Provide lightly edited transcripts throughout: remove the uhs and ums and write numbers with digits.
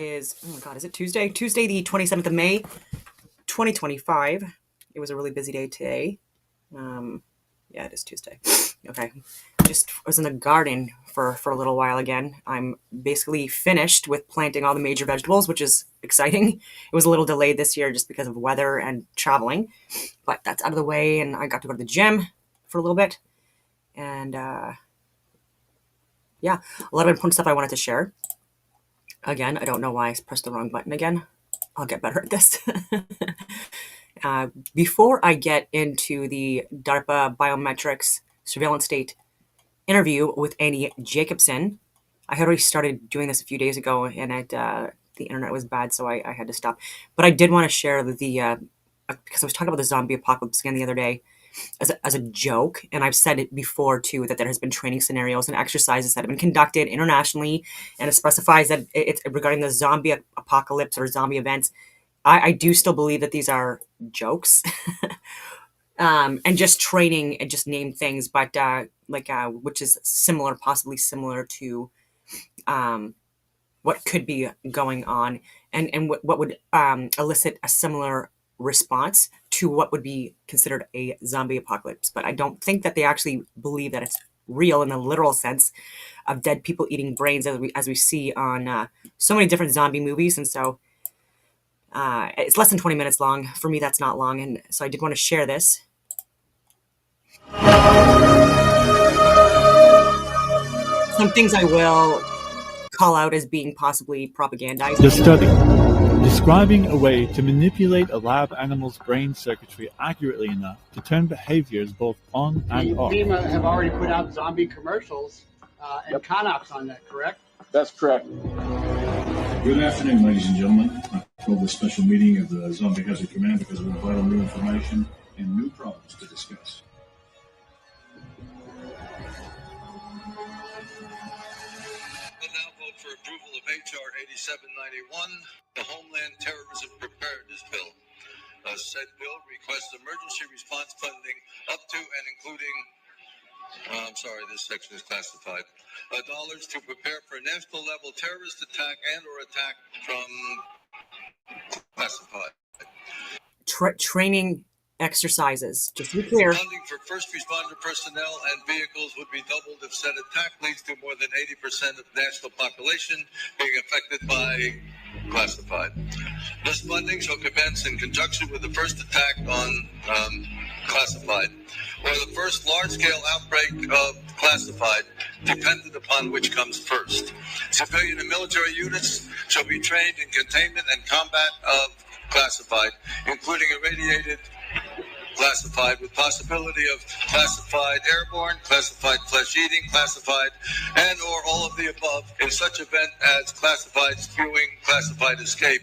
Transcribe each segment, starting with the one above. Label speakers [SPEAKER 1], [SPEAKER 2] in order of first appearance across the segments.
[SPEAKER 1] Oh my God, is it Tuesday? Tuesday, the 27th of May, 2025. It was a really busy day today. Um, yeah, it is Tuesday. Okay. Just was in the garden for a little while again. I'm basically finished with planting all the major vegetables, which is exciting. It was a little delayed this year just because of weather and traveling, but that's out of the way, and I got to go to the gym for a little bit. And yeah, a lot of important stuff I wanted to share. Again, I don't know why I pressed the wrong button again. I'll get better at this. Before I get into the DARPA Biometrics surveillance state interview with Andy Jacobsen, I had already started doing this a few days ago, and the internet was bad, so I had to stop. But I did want to share because I was talking about the zombie apocalypse again the other day as a joke, and I've said it before too, that there has been training scenarios and exercises that have been conducted internationally, and it specifies that it's regarding the zombie apocalypse or zombie events. I do still believe that these are jokes, and just training and just name things, but which is similar, possibly similar to what could be going on, and what would elicit a similar response to what would be considered a zombie apocalypse. But I don't think that they actually believe that it's real in the literal sense of dead people eating brains, as we see on so many different zombie movies. And so it's less than 20 minutes long. For me, that's not long, and so I did want to share this. Some things I will call out as being possibly propagandized.
[SPEAKER 2] The study, describing a way to manipulate a lab animal's brain circuitry accurately enough to turn behaviors both on and off.
[SPEAKER 3] FEMA have already put out zombie commercials and con-ops on that, correct?
[SPEAKER 4] That's correct.
[SPEAKER 5] Good afternoon, ladies and gentlemen. I called this special meeting of the Zombie Hazard Command because we have vital new information and new problems to discuss.
[SPEAKER 6] We'll now vote for approval of H.R. 8791, the Homeland Terrorism Preparedness Bill. Said bill requests emergency response funding up to and including, this section is classified, dollars to prepare for a national level terrorist attack and or attack from classified.
[SPEAKER 1] Training exercises, just to be clear.
[SPEAKER 6] Funding for first responder personnel and vehicles would be doubled if said attack leads to more than 80% of the national population being affected by classified. This funding shall commence in conjunction with the first attack on classified, or the first large-scale outbreak of classified, dependent upon which comes first. Civilian and military units shall be trained in containment and combat of classified, including irradiated classified, with possibility of classified airborne, classified flesh-eating, classified, and or all of the above in such event as classified spewing, classified escape,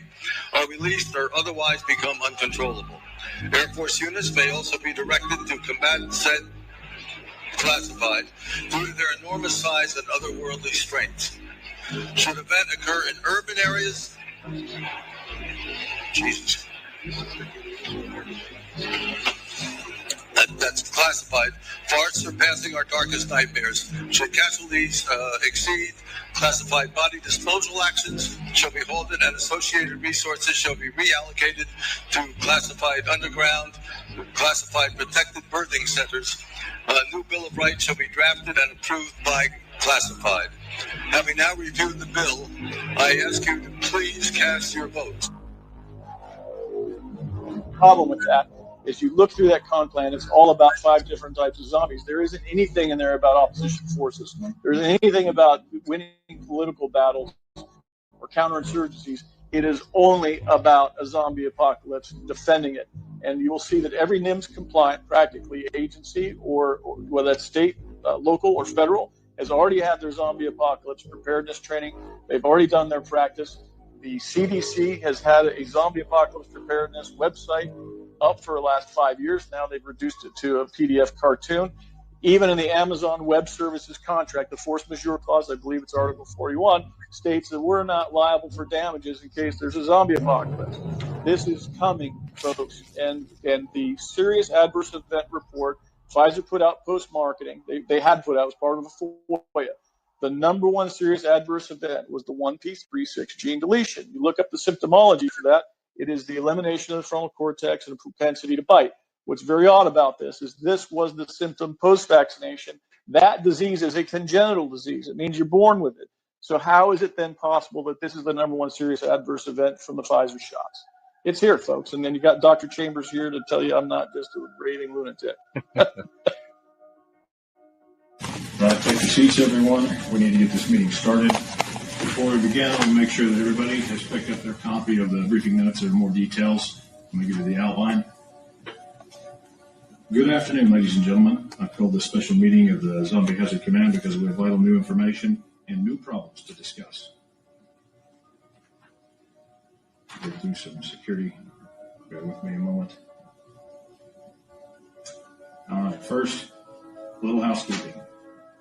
[SPEAKER 6] are released or otherwise become uncontrollable. Air Force units may also be directed to combat said classified due to their enormous size and otherworldly strength. Should event occur in urban areas, that's classified, far surpassing our darkest nightmares. Should casualties exceed, classified body disposal actions shall be halted and associated resources shall be reallocated to classified underground, classified protected birthing centers. A new Bill of Rights shall be drafted and approved by classified. Having now reviewed the bill, I ask you to please cast your votes.
[SPEAKER 4] Problem with that is you look through that con plan, it's all about 5 different types of zombies. There isn't anything in there about opposition forces. There isn't anything about winning political battles or counterinsurgencies. It is only about a zombie apocalypse, defending it. And you will see that every NIMS compliant practically agency, or whether that's state, local, or federal, has already had their zombie apocalypse preparedness training. They've already done their practice. The CDC has had a zombie apocalypse preparedness website up for the last 5 years now. They've reduced it to a PDF cartoon. Even in the Amazon Web Services contract, the force majeure clause, I believe it's Article 41, states that we're not liable for damages in case there's a zombie apocalypse. This is coming, folks. And the serious adverse event report Pfizer put out post-marketing, they had put out as part of a FOIA. The number one serious adverse event was the 1p36 gene deletion. You look up the symptomology for that, it is the elimination of the frontal cortex and a propensity to bite. What's very odd about this is this was the symptom post-vaccination. That disease is a congenital disease. It means you're born with it. So how is it then possible that this is the number one serious adverse event from the Pfizer shots? It's here, folks. And then you got Dr. Chambers here to tell you I'm not just a raving lunatic.
[SPEAKER 5] Take your seats, everyone. We need to get this meeting started. Before we begin, we'll make sure that everybody has picked up their copy of the briefing notes. There are more details. Let me give you the outline. Good afternoon, ladies and gentlemen. I called this special meeting of the Zombie Hazard Command because we have vital new information and new problems to discuss. Go through some security. Bear with me a moment. All right, first, a little housekeeping.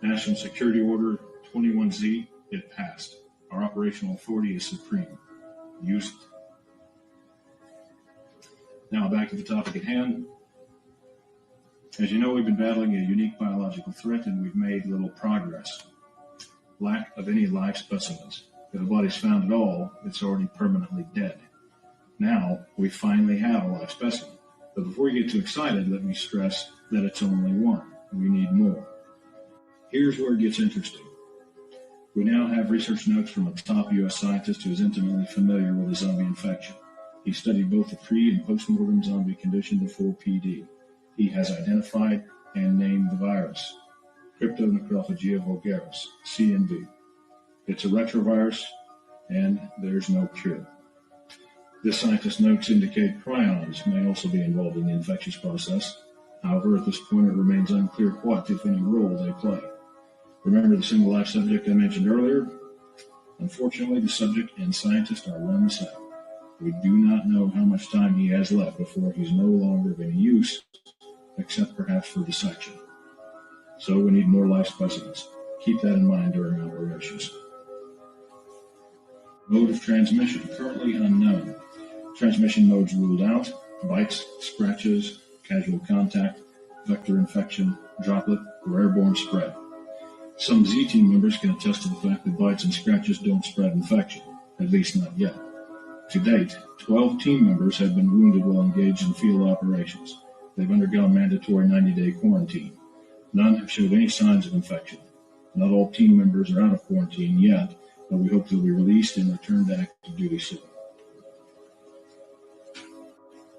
[SPEAKER 5] National Security Order 21Z, it passed. Our operational authority is supreme. Use it. Now back to the topic at hand. As you know, we've been battling a unique biological threat and we've made little progress. Lack of any live specimens. If a body's found at all, it's already permanently dead. Now, we finally have a live specimen. But before you get too excited, let me stress that it's only one. We need more. Here's where it gets interesting. We now have research notes from a top U.S. scientist who is intimately familiar with a zombie infection. He studied both the pre- and post-mortem zombie condition before PD. He has identified and named the virus, Cryptonecrophagia vulgaris, CNV. It's a retrovirus, and there's no cure. This scientist notes indicate prions may also be involved in the infectious process. However, at this point, it remains unclear what, if any, role they play. Remember the single life subject I mentioned earlier? Unfortunately, the subject and scientist are one and the same. We do not know how much time he has left before he's no longer of any use, except perhaps for dissection. So we need more live specimens. Keep that in mind during operations. Mode of transmission, currently unknown. Transmission modes ruled out: bites, scratches, casual contact, vector infection, droplet, or airborne spread. Some Z team members can attest to the fact that bites and scratches don't spread infection, at least not yet. To date, 12 team members have been wounded while engaged in field operations. They've undergone mandatory 90-day quarantine. None have showed any signs of infection. Not all team members are out of quarantine yet, but we hope they'll be released and return to active duty soon.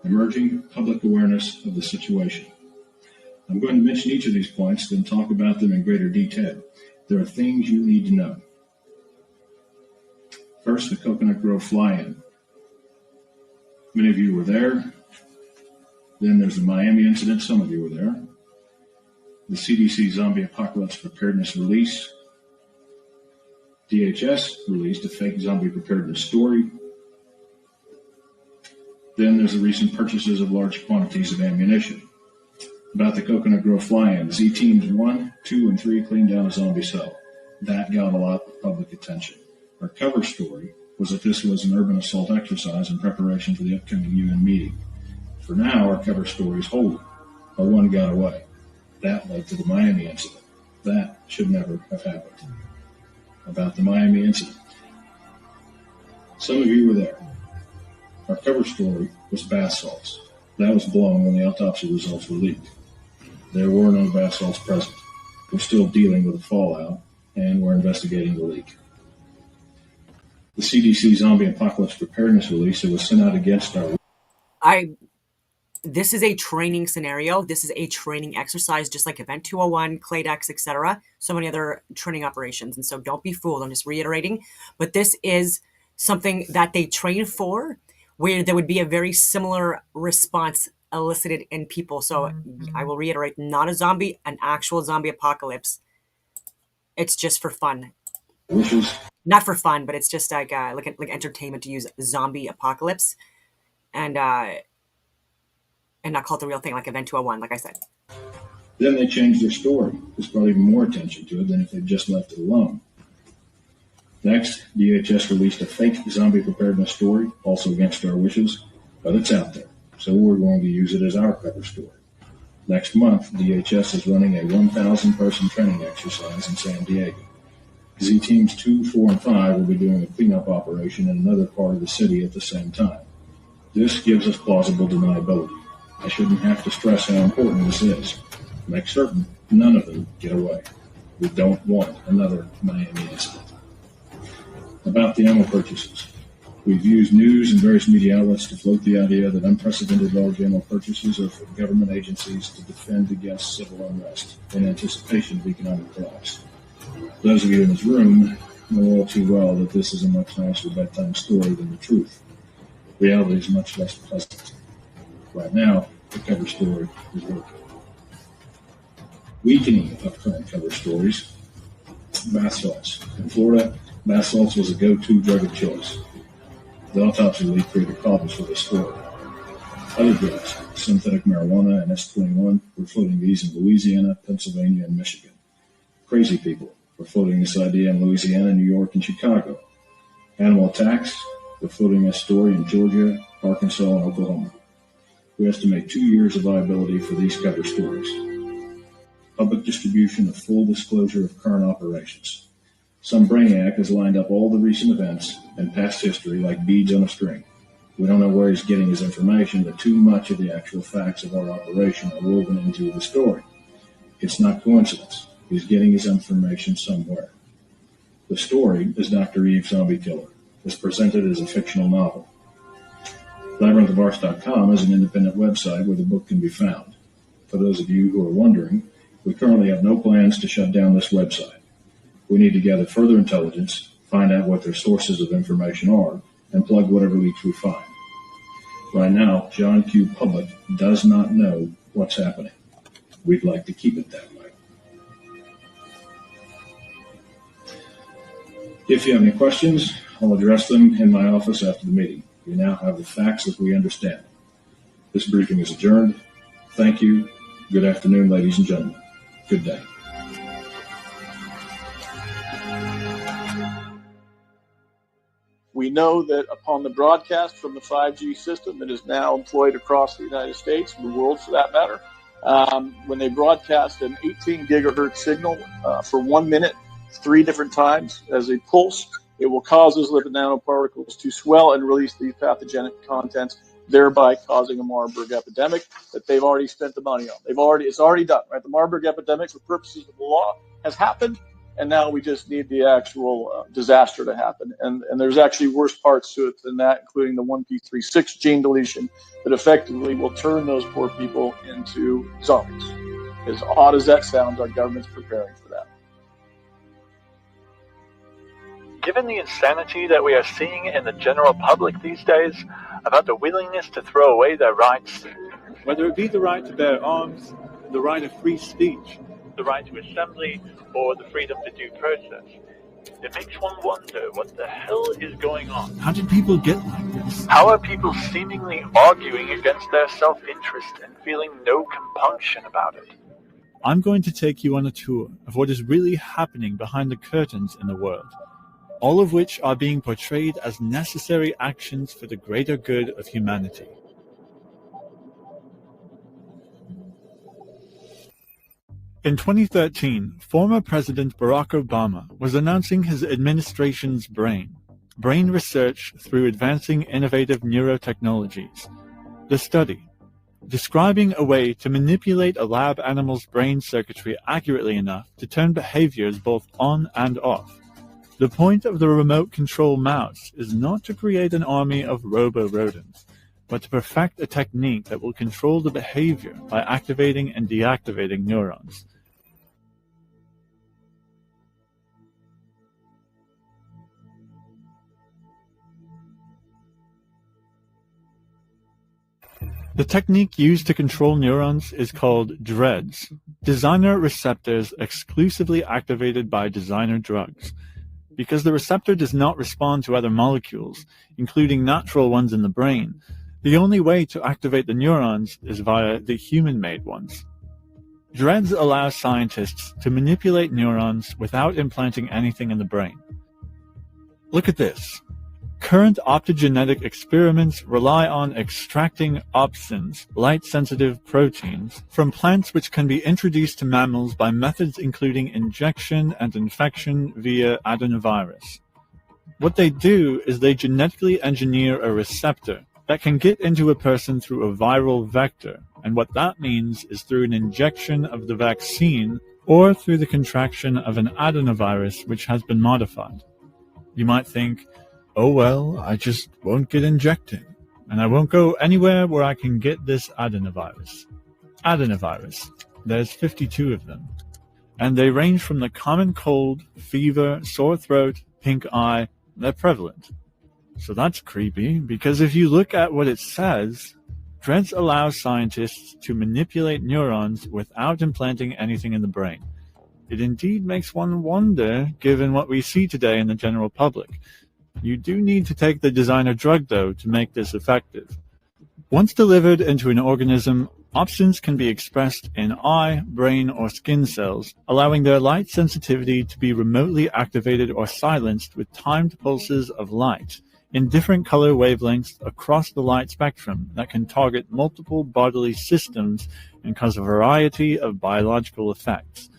[SPEAKER 5] Emerging public awareness of the situation. I'm going to mention each of these points, then talk about them in greater detail. There are things you need to know. First, the Coconut Grove fly-in. Many of you were there. Then there's the Miami incident. Some of you were there. The CDC Zombie Apocalypse Preparedness Release. DHS released a fake zombie preparedness story. Then there's the recent purchases of large quantities of ammunition. About the Coconut Grove fly-in, Z Teams 1, 2, and 3 cleaned down a zombie cell. That got a lot of public attention. Our cover story was that this was an urban assault exercise in preparation for the upcoming UN meeting. For now, our cover story is holding, but one got away. That led to the Miami incident. That should never have happened. About the Miami incident. Some of you were there. Our cover story was bath salts. That was blown when the autopsy results were leaked. There were no bath salts present. We're still dealing with the fallout, and we're investigating the leak. The CDC Zombie Apocalypse Preparedness Release that was sent out against our...
[SPEAKER 1] This is a training scenario. This is a training exercise, just like Event 201, Cladex, etc. So many other training operations. And so don't be fooled. I'm just reiterating. But this is something that they train for, where there would be a very similar response elicited in people. So I will reiterate, not a zombie, an actual zombie apocalypse. It's just for fun.
[SPEAKER 5] Wishes.
[SPEAKER 1] Not for fun, but it's just like entertainment to use zombie apocalypse and not call it the real thing, like Event 201, like I said.
[SPEAKER 5] Then they changed their story. There's probably even more attention to it than if they'd just left it alone. Next, DHS released a fake zombie preparedness story, also against our wishes, but it's out there, so we're going to use it as our cover story. Next month, DHS is running a 1,000-person training exercise in San Diego. Z Teams 2, 4, and 5 will be doing a cleanup operation in another part of the city at the same time. This gives us plausible deniability. I shouldn't have to stress how important this is. Make certain none of them get away. We don't want another Miami incident. About the ammo purchases. We've used news and various media outlets to float the idea that unprecedented large ammo purchases are for government agencies to defend against civil unrest in anticipation of economic collapse. Those of you in this room know all too well that this is a much nicer bedtime story than the truth. Reality is much less pleasant. Right now, the cover story is working. Weakening of current cover stories. Bath salts. In Florida, bath salts was a go-to drug of choice. The autopsy leak created problems for this story. Other drugs, synthetic marijuana and S21, were floating these in Louisiana, Pennsylvania, and Michigan. Crazy people were floating this idea in Louisiana, New York, and Chicago. Animal attacks were floating this story in Georgia, Arkansas, and Oklahoma. We estimate 2 years of viability for these cover stories. Public distribution of full disclosure of current operations. Some brainiac has lined up all the recent events and past history like beads on a string. We don't know where he's getting his information, but too much of the actual facts of our operation are woven into the story. It's not coincidence. He's getting his information somewhere. The story is Dr. Eve's Zombie Killer. It's presented as a fictional novel. LabyrinthOfArts.com is an independent website where the book can be found. For those of you who are wondering, we currently have no plans to shut down this website. We need to gather further intelligence, find out what their sources of information are, and plug whatever leaks we find. Right now, John Q. Public does not know what's happening. We'd like to keep it that way. If you have any questions, I'll address them in my office after the meeting. We now have the facts as we understand. This briefing is adjourned. Thank you. Good afternoon, ladies and gentlemen. Good day.
[SPEAKER 4] We know that upon the broadcast from the 5G system that is now employed across the United States, and the world for that matter, when they broadcast an 18 gigahertz signal for 1 minute, 3 different times as a pulse, it will cause those lipid nanoparticles to swell and release these pathogenic contents, thereby causing a Marburg epidemic that they've already spent the money on. It's already done, right? The Marburg epidemic, for purposes of the law, has happened. And now we just need the actual disaster to happen. And there's actually worse parts to it than that, including the 1p36 gene deletion that effectively will turn those poor people into zombies. As odd as that sounds, our government's preparing for that.
[SPEAKER 7] Given the insanity that we are seeing in the general public these days about the willingness to throw away their rights,
[SPEAKER 2] Whether it be the right to bear arms, the right of free speech,
[SPEAKER 7] the right to assembly, or the freedom to due process, it makes one wonder what the hell is going on.
[SPEAKER 2] how did people get like this?
[SPEAKER 7] How are people seemingly arguing against their self-interest and feeling no compunction about it?
[SPEAKER 2] I'm going to take you on a tour of what is really happening behind the curtains in the world, all of which are being portrayed as necessary actions for the greater good of humanity. In 2013, former President Barack Obama was announcing his administration's brain research through advancing innovative neurotechnologies. The study, describing a way to manipulate a lab animal's brain circuitry accurately enough to turn behaviors both on and off. The point of the remote control mouse is not to create an army of robo-rodents, but to perfect a technique that will control the behavior by activating and deactivating neurons. The technique used to control neurons is called DREADS, designer receptors exclusively activated by designer drugs. Because the receptor does not respond to other molecules, including natural ones in the brain, the only way to activate the neurons is via the human-made ones. DREADS allows scientists to manipulate neurons without implanting anything in the brain. Look at this. Current optogenetic experiments rely on extracting opsins, light-sensitive proteins, from plants which can be introduced to mammals by methods including injection and infection via adenovirus. What they do is they genetically engineer a receptor that can get into a person through a viral vector, and what that means is through an injection of the vaccine or through the contraction of an adenovirus which has been modified. You might think, oh well, I just won't get injected, and I won't go anywhere where I can get this adenovirus. Adenovirus. There's 52 of them, and they range from the common cold, fever, sore throat, pink eye. They're prevalent. So that's creepy, because if you look at what it says, DREADS allows scientists to manipulate neurons without implanting anything in the brain. It indeed makes one wonder, given what we see today in the general public. You do need to take the designer drug, though, to make this effective. Once delivered into an organism, opsins can be expressed in eye, brain, or skin cells, allowing their light sensitivity to be remotely activated or silenced with timed pulses of light in different color wavelengths across the light spectrum that can target multiple bodily systems and cause a variety of biological effects.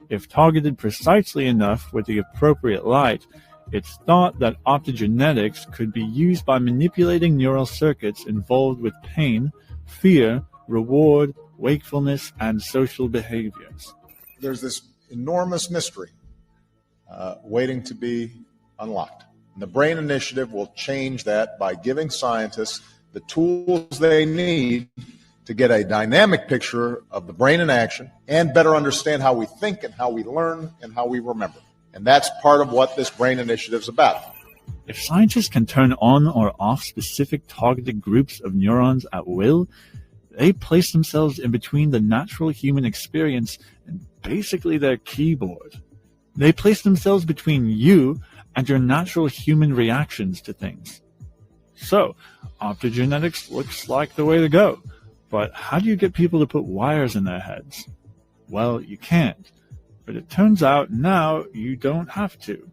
[SPEAKER 2] If targeted precisely enough with the appropriate light, it's thought that optogenetics could be used by manipulating neural circuits involved with pain, fear, reward, wakefulness, and social behaviors.
[SPEAKER 8] There's this enormous mystery waiting to be unlocked. And the Brain Initiative will change that by giving scientists the tools they need to get a dynamic picture of the brain in action and better understand how we think and how we learn and how we remember. And that's part of what this Brain Initiative is about.
[SPEAKER 2] If scientists can turn on or off specific targeted groups of neurons at will, they place themselves in between the natural human experience and basically their keyboard. They place themselves between you and your natural human reactions to things. So, optogenetics looks like the way to go. But how do you get people to put wires in their heads? Well, you can't. But it turns out now you don't have to.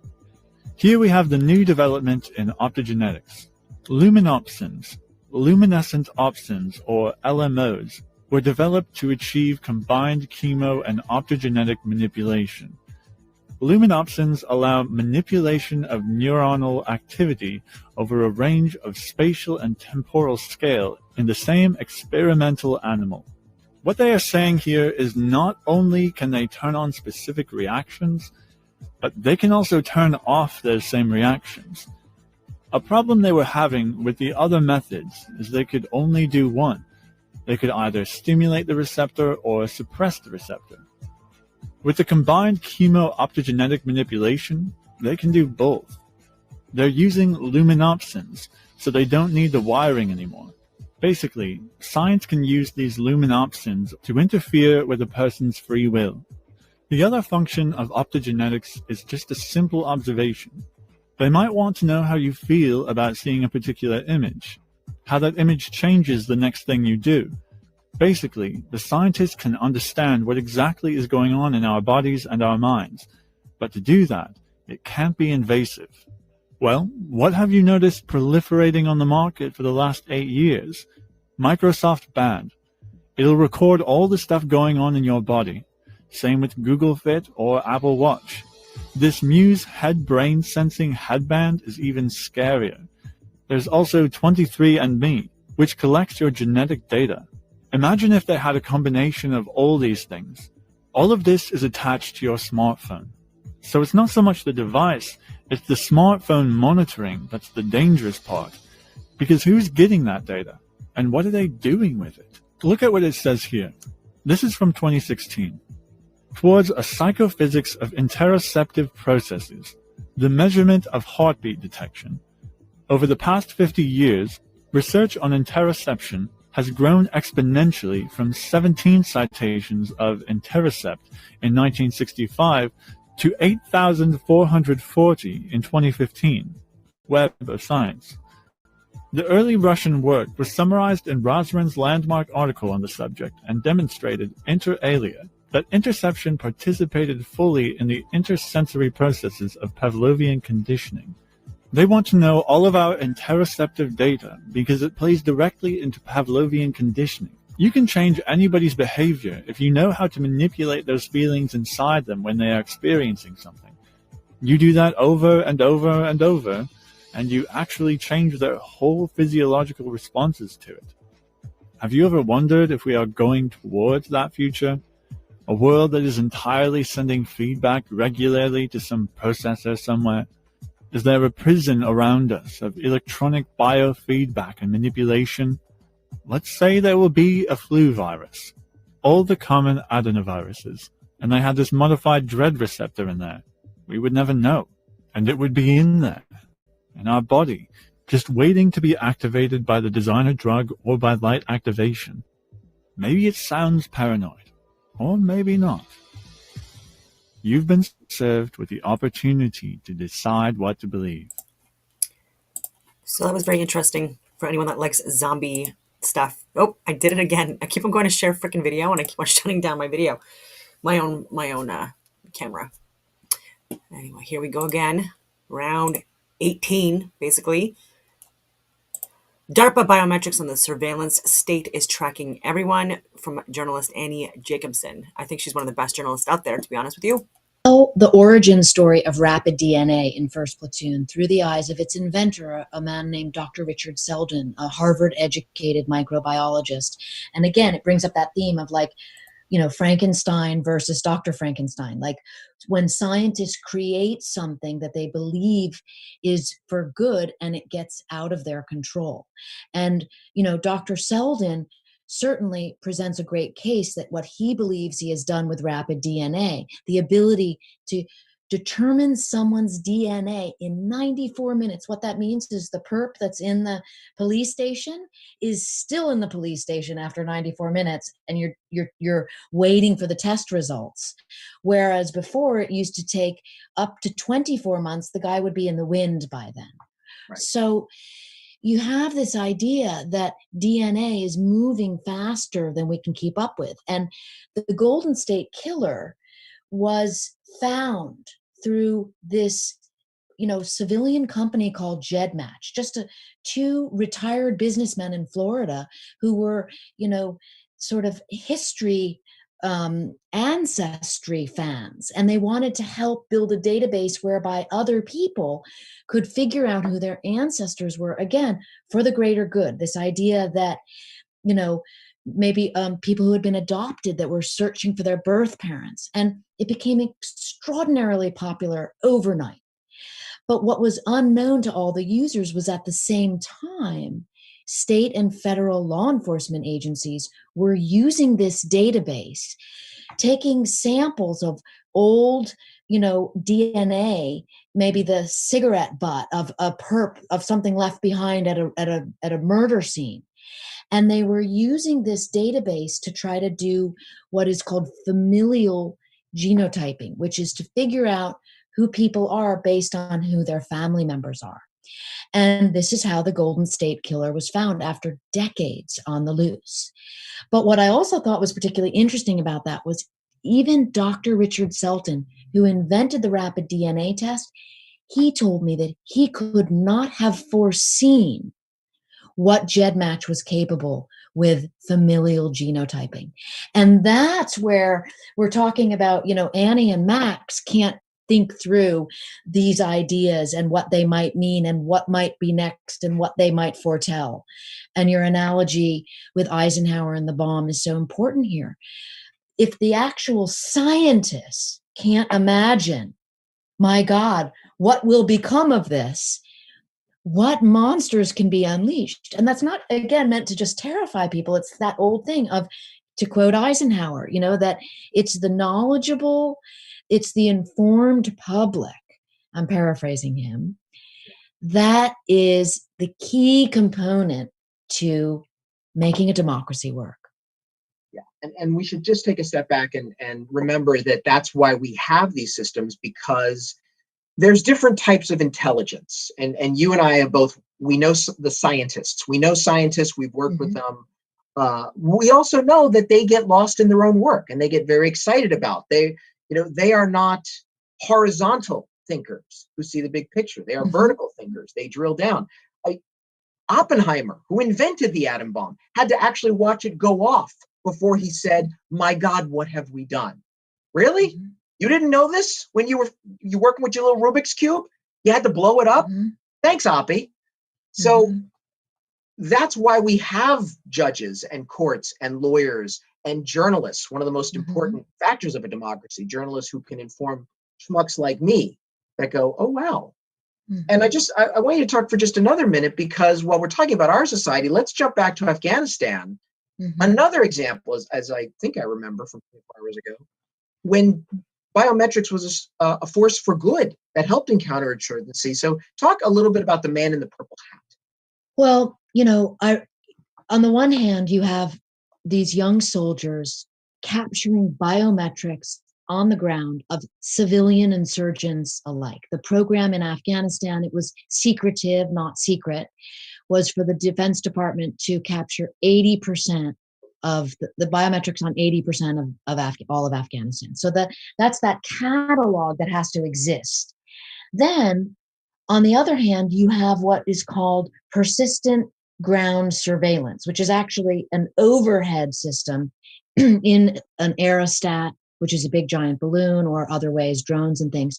[SPEAKER 2] Here we have the new development in optogenetics. Luminopsins, luminescent opsins, or LMOs, were developed to achieve combined chemo and optogenetic manipulation. Luminopsins allow manipulation of neuronal activity over a range of spatial and temporal scale in the same experimental animal. What they are saying here is not only can they turn on specific reactions, but they can also turn off those same reactions. A problem they were having with the other methods is they could only do one. They could either stimulate the receptor or suppress the receptor. With the combined chemo-optogenetic manipulation, they can do both. They're using luminopsins, so they don't need the wiring anymore. Basically, science can use these luminopsins to interfere with a person's free will. The other function of optogenetics is just a simple observation. They might want to know how you feel about seeing a particular image, how that image changes the next thing you do. Basically, the scientists can understand what exactly is going on in our bodies and our minds, but to do that, it can't be invasive. Well, what have you noticed proliferating on the market for the last 8 years? Microsoft Band. It'll record all the stuff going on in your body. Same with Google Fit or Apple Watch. This Muse head-brain sensing headband is even scarier. There's also 23andMe, which collects your genetic data. Imagine if they had a combination of all these things. All of this is attached to your smartphone. So it's not so much the device, it's the smartphone monitoring that's the dangerous part. Because who's getting that data? And what are they doing with it? Look at what it says here. This is from 2016. Towards a psychophysics of interoceptive processes, the measurement of heartbeat detection. Over the past 50 years, research on interoception has grown exponentially from 17 citations of interocept in 1965 to 8,440 in 2015. Web of Science. The early Russian work was summarized in Razran's landmark article on the subject and demonstrated, inter alia, that interception participated fully in the intersensory processes of Pavlovian conditioning. They want to know all of our interoceptive data because it plays directly into Pavlovian conditioning. You can change anybody's behavior if you know how to manipulate those feelings inside them when they are experiencing something. You do that over and over and over, and you actually change their whole physiological responses to it. Have you ever wondered if we are going towards that future? A world that is entirely sending feedback regularly to some processor somewhere? Is there a prison around us of electronic biofeedback and manipulation? Let's say there will be a flu virus, all the common adenoviruses, and they had this modified dread receptor in there. We would never know, and it would be in there, in our body, just waiting to be activated by the designer drug or by light activation. Maybe it sounds paranoid, or maybe not. You've been served with the opportunity to decide what to believe.
[SPEAKER 1] So that was very interesting for anyone that likes zombie stuff. Oh, I did it again. I keep on going to share freaking video and I keep on shutting down my video. My own camera. Anyway, here we go again. Round 18, basically. DARPA Biometrics on the surveillance state is tracking everyone, from journalist Annie Jacobsen. I think she's one of the best journalists out there, to be honest with you.
[SPEAKER 9] The origin story of rapid DNA in First Platoon through the eyes of its inventor, a man named Dr. Richard Selden, a Harvard-educated microbiologist. And again, it brings up that theme of Frankenstein versus Dr. Frankenstein. Like when scientists create something that they believe is for good and it gets out of their control. And, Dr. Selden certainly presents a great case that what he believes he has done with rapid DNA, the ability to determine someone's DNA in 94 minutes. What that means is the perp that's in the police station is still in the police station after 94 minutes, and you're waiting for the test results. Whereas before it used to take up to 24 months, the guy would be in the wind by then. Right. So you have this idea that DNA is moving faster than we can keep up with. And the Golden State Killer was found through this, civilian company called GEDmatch, just two retired businessmen in Florida who were, sort of history ancestry fans, and they wanted to help build a database whereby other people could figure out who their ancestors were, again, for the greater good. This idea that, maybe people who had been adopted that were searching for their birth parents, and it became extraordinarily popular overnight. But what was unknown to all the users was at the same time, state and federal law enforcement agencies were using this database, taking samples of old, DNA, maybe the cigarette butt of a perp, of something left behind at a murder scene. And they were using this database to try to do what is called familial genotyping, which is to figure out who people are based on who their family members are. And this is how the Golden State Killer was found after decades on the loose. But what I also thought was particularly interesting about that was even Dr. Richard Selden, who invented the rapid DNA test, he told me that he could not have foreseen what GEDmatch was capable with familial genotyping. And that's where we're talking about, Annie and Max can't think through these ideas and what they might mean and what might be next and what they might foretell. And your analogy with Eisenhower and the bomb is so important here. If the actual scientists can't imagine, my God, what will become of this, what monsters can be unleashed? And that's not, again, meant to just terrify people. It's that old thing of, to quote Eisenhower, that it's the knowledgeable, it's the informed public, I'm paraphrasing him, that is the key component to making a democracy work.
[SPEAKER 10] Yeah, and we should just take a step back and remember that that's why we have these systems, because there's different types of intelligence. And you and I have both, we know the scientists. We know scientists, we've worked with them. We also know that they get lost in their own work and they get very excited about. They are not horizontal thinkers who see the big picture. They are
[SPEAKER 9] Mhm.
[SPEAKER 10] vertical thinkers. They drill down. Oppenheimer, who invented the atom bomb, had to actually watch it go off before he said, "My God, what have we done?" Really?
[SPEAKER 9] Mhm.
[SPEAKER 10] You didn't know this when you working with your little Rubik's cube? You had to blow it up?
[SPEAKER 9] Mhm.
[SPEAKER 10] Thanks, Oppie. So
[SPEAKER 9] Mhm.
[SPEAKER 10] that's why we have judges and courts and lawyers and journalists, one of the most
[SPEAKER 9] Mhm.
[SPEAKER 10] important factors of a democracy, journalists who can inform schmucks like me that go, oh, wow. And
[SPEAKER 9] Mhm.
[SPEAKER 10] I want you to talk for just another minute, because while we're talking about our society, let's jump back to Afghanistan.
[SPEAKER 9] Mhm.
[SPEAKER 10] Another example is, as I think I remember from 24 hours ago, when biometrics was a force for good that helped in counterinsurgency. So talk a little bit about the man in the purple hat.
[SPEAKER 9] Well, on the one hand, you have these young soldiers capturing biometrics on the ground of civilian insurgents alike. The program in Afghanistan, it was secretive, not secret, was for the Defense Department to capture 80% of the biometrics on 80% of all of Afghanistan. So that's that catalog that has to exist. Then on the other hand, you have what is called persistent ground surveillance, which is actually an overhead system in an aerostat, which is a big giant balloon, or other ways, drones and things,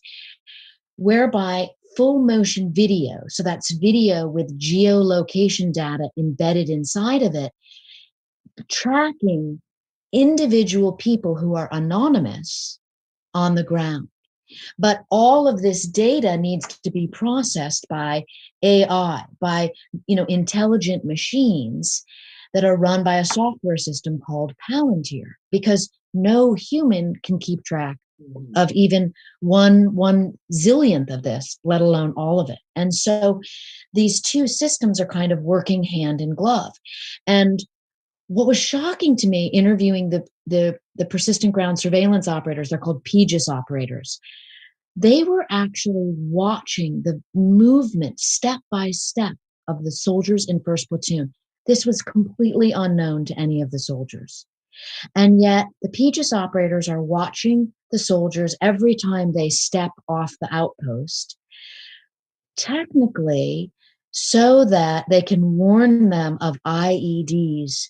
[SPEAKER 9] whereby full motion video, so that's video with geolocation data embedded inside of it, tracking individual people who are anonymous on the ground. But all of this data needs to be processed by AI, by intelligent machines that are run by a software system called Palantir, because no human can keep track of even one zillionth of this, let alone all of it. And so these two systems are kind of working hand in glove. And what was shocking to me interviewing the persistent ground surveillance operators, they're called PGIS operators, they were actually watching the movement step by step of the soldiers in first platoon. This was completely unknown to any of the soldiers. And yet the PGIS operators are watching the soldiers every time they step off the outpost, technically, so that they can warn them of IEDs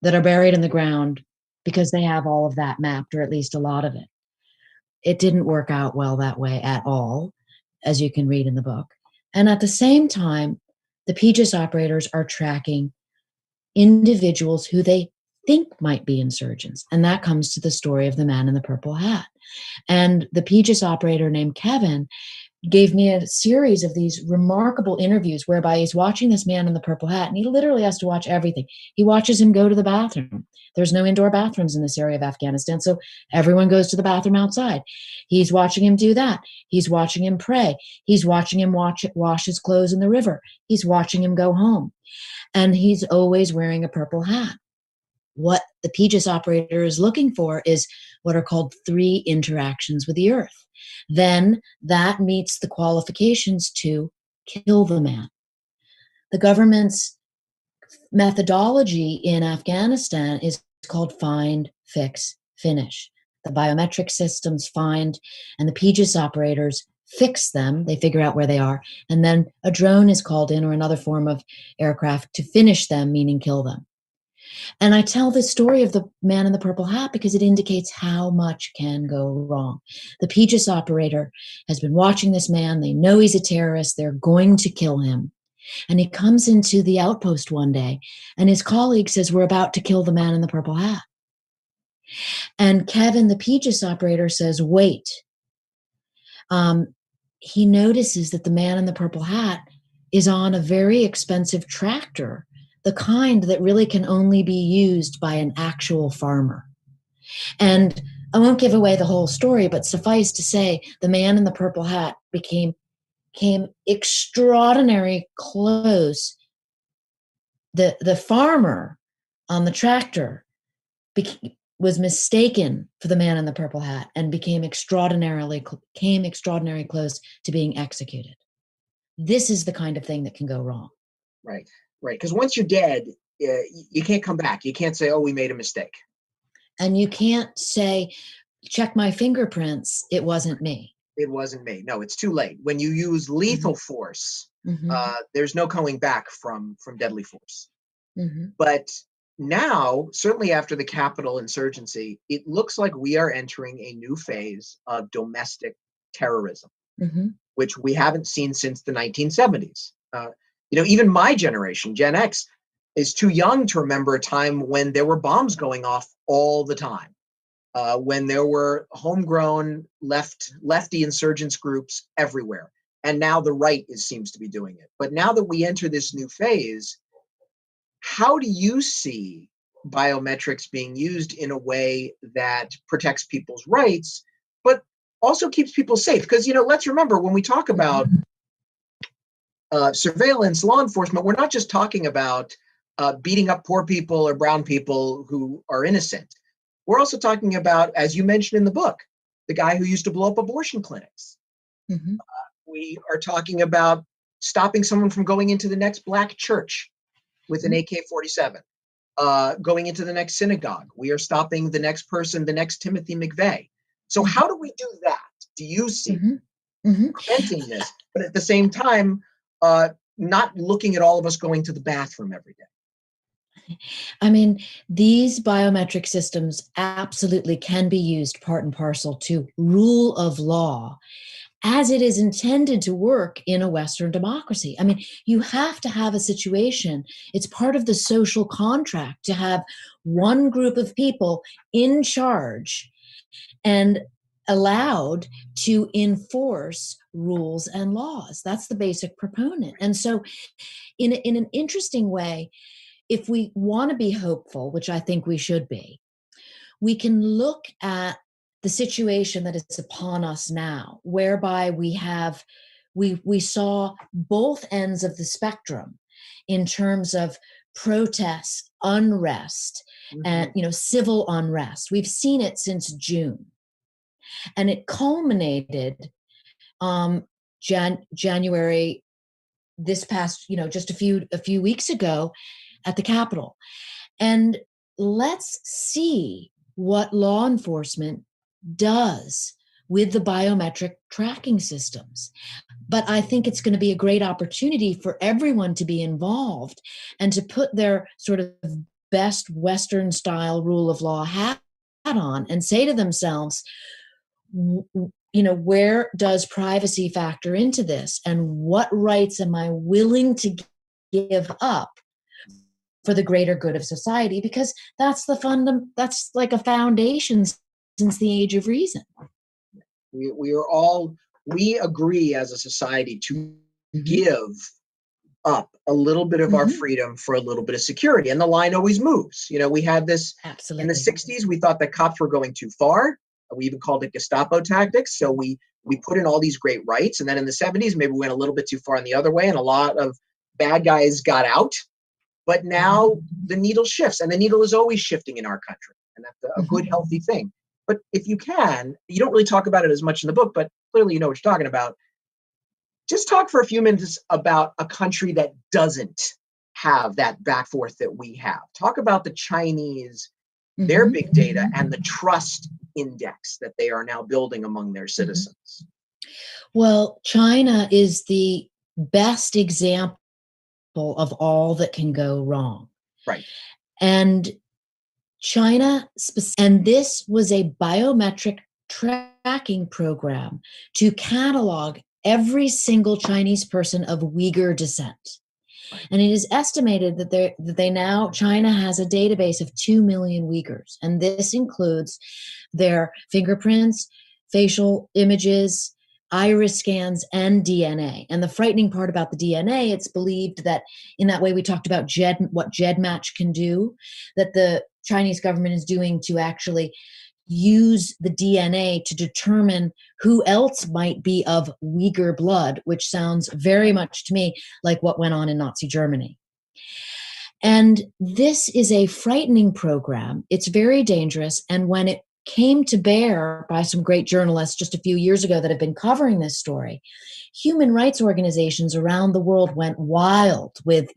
[SPEAKER 9] that are buried in the ground, because they have all of that mapped, or at least a lot of it. It didn't work out well that way at all, as you can read in the book. And at the same time, the PGIS operators are tracking individuals who they think might be insurgents. And that comes to the story of the man in the purple hat. And the PGIS operator named Kevin gave me a series of these remarkable interviews whereby he's watching this man in the purple hat, and he literally has to watch everything. He watches him go to the bathroom. There's no indoor bathrooms in this area of Afghanistan, so everyone goes to the bathroom outside. He's watching him do that. He's watching him pray. He's watching him wash his clothes in the river. He's watching him go home. And he's always wearing a purple hat. What the PGIS operator is looking for is what are called 3 interactions with the earth. Then that meets the qualifications to kill the man. The government's methodology in Afghanistan is called find, fix, finish. The biometric systems find, and the PGIS operators fix them. They figure out where they are. And then a drone is called in, or another form of aircraft, to finish them, meaning kill them. And I tell the story of the man in the purple hat because it indicates how much can go wrong. The PGIS operator has been watching this man. They know he's a terrorist. They're going to kill him. And he comes into the outpost one day, and his colleague says, "We're about to kill the man in the purple hat." And Kevin, the PGIS operator, says, "Wait." He notices that the man in the purple hat is on a very expensive tractor, the kind that really can only be used by an actual farmer. And I won't give away the whole story, but suffice to say, the man in the purple hat came extraordinarily close. The farmer on the tractor was mistaken for the man in the purple hat and came extraordinarily close to being executed. This is the kind of thing that can go wrong.
[SPEAKER 10] Right, right. Because once you're dead, you can't come back. You can't say, "Oh, we made a mistake."
[SPEAKER 9] And you can't say, "Check my fingerprints, it wasn't me."
[SPEAKER 10] It wasn't me. No, it's too late. When you use lethal force, there's no going back from deadly force. But now, certainly after the Capitol insurgency, it looks like we are entering a new phase of domestic terrorism, which we haven't seen since the 1970s. Even my generation, Gen X, is too young to remember a time when there were bombs going off all the time, when there were homegrown lefty insurgents groups everywhere. And now the right seems to be doing it. But now that we enter this new phase, how do you see biometrics being used in a way that protects people's rights, but also keeps people safe? Because, let's remember, when we talk about surveillance, law enforcement, we're not just talking about beating up poor people or brown people who are innocent. We're also talking about, as you mentioned in the book, the guy who used to blow up abortion clinics. We are talking about stopping someone from going into the next black church with an AK-47, going into the next synagogue. We are stopping the next person, the next Timothy McVeigh. So how do we do that? Do you see preventing this, but at the same time, not looking at all of us going to the bathroom every day?
[SPEAKER 9] I mean, these biometric systems absolutely can be used part and parcel to rule of law as it is intended to work in a Western democracy. I mean, you have to have a situation, it's part of the social contract to have one group of people in charge and allowed to enforce rules and laws. That's the basic proponent. And so in an interesting way, if we want to be hopeful, which I think we should be, we can look at the situation that is upon us now, whereby we saw both ends of the spectrum in terms of protests, unrest, and civil unrest. We've seen it since June, and it culminated January this past, just a few weeks ago at the Capitol. And let's see what law enforcement does with the biometric tracking systems. But I think it's going to be a great opportunity for everyone to be involved and to put their sort of best Western style rule of law hat on and say to themselves, where does privacy factor into this? And what rights am I willing to give up for the greater good of society? Because that's that's like a foundation since the age of reason.
[SPEAKER 10] We agree as a society to give up a little bit of our freedom for a little bit of security. And the line always moves. We had this in the 60s. We thought that cops were going too far. We even called it Gestapo tactics. So we put in all these great rights. And then in the 70s, maybe we went a little bit too far in the other way. And a lot of bad guys got out. But now the needle shifts, and the needle is always shifting in our country. And that's a good, healthy thing. But if you don't really talk about it as much in the book, but clearly you know what you're talking about. Just talk for a few minutes about a country that doesn't have that back forth that we have. Talk about the Chinese, their big data, and the trust index that they are now building among their citizens.
[SPEAKER 9] Well, China is the best example of all that can go wrong.
[SPEAKER 10] Right.
[SPEAKER 9] And and this was a biometric tracking program to catalog every single Chinese person of Uyghur descent. And it is estimated that China has a database of 2 million Uyghurs. And this includes their fingerprints, facial images, iris scans, and DNA. And the frightening part about the DNA, it's believed that in that way we talked about what GEDmatch can do, that the Chinese government is doing to actually use the DNA to determine who else might be of Uyghur blood, which sounds very much to me like what went on in Nazi Germany. And this is a frightening program. It's very dangerous. And when it came to bear by some great journalists just a few years ago that have been covering this story, human rights organizations around the world went wild with,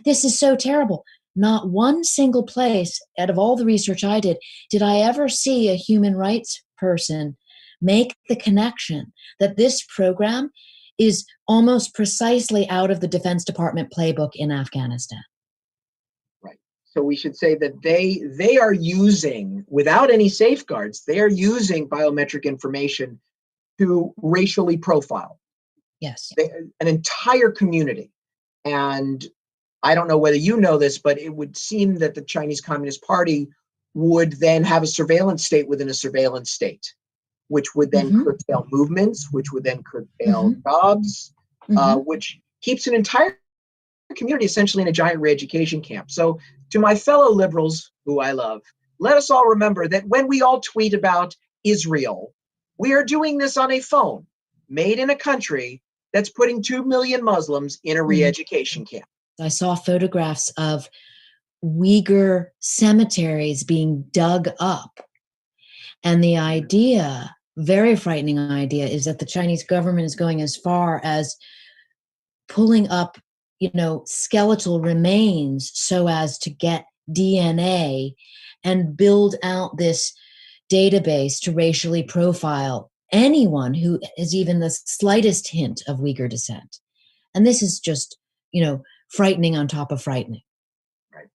[SPEAKER 9] this is so terrible. Not one single place out of all the research I did I ever see a human rights person make the connection that this program is almost precisely out of the Defense Department playbook in Afghanistan.
[SPEAKER 10] Right. So we should say that they are using, without any safeguards, they are using biometric information to racially profile an entire community. And I don't know whether you know this, but it would seem that the Chinese Communist Party would then have a surveillance state within a surveillance state, which would then curtail movements, which would then curtail jobs, which keeps an entire community essentially in a giant re-education camp. So to my fellow liberals, who I love, let us all remember that when we all tweet about Israel, we are doing this on a phone made in a country that's putting 2 million Muslims in a re-education camp.
[SPEAKER 9] I saw photographs of Uyghur cemeteries being dug up. And the idea, very frightening idea, is that the Chinese government is going as far as pulling up, skeletal remains so as to get DNA and build out this database to racially profile anyone who has even the slightest hint of Uyghur descent. And this is just, frightening on top of frightening.
[SPEAKER 10] Right.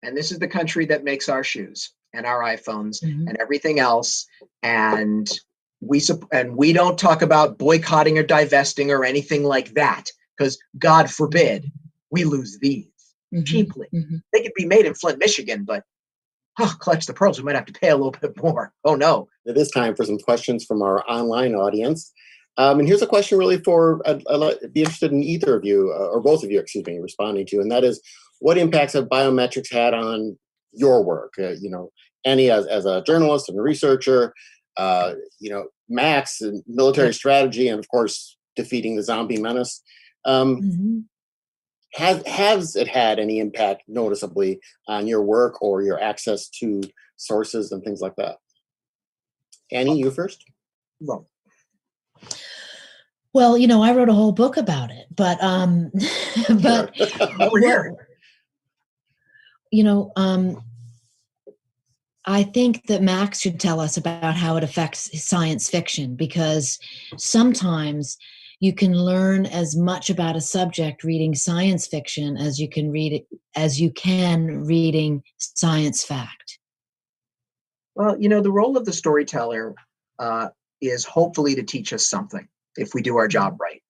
[SPEAKER 10] And this is the country that makes our shoes and our iPhones and everything else. And we don't talk about boycotting or divesting or anything like that, because God forbid we lose these cheaply. They could be made in Flint, Michigan, but clutch the pearls, we might have to pay a little bit more. Oh no.
[SPEAKER 11] It is time for some questions from our online audience. And here's a question really for, I'd be interested in either of you, or both of you, responding to, and that is, what impacts have biometrics had on your work? Any as a journalist and a researcher, Max, and military strategy, and of course, defeating the zombie menace. Has it had any impact noticeably on your work or your access to sources and things like that? Annie, you first.
[SPEAKER 9] Well, I wrote a whole book about it, but I think that Max should tell us about how it affects science fiction, because sometimes you can learn as much about a subject reading science fiction as you can reading science fact.
[SPEAKER 10] Well, the role of the storyteller is hopefully to teach us something if we do our job right.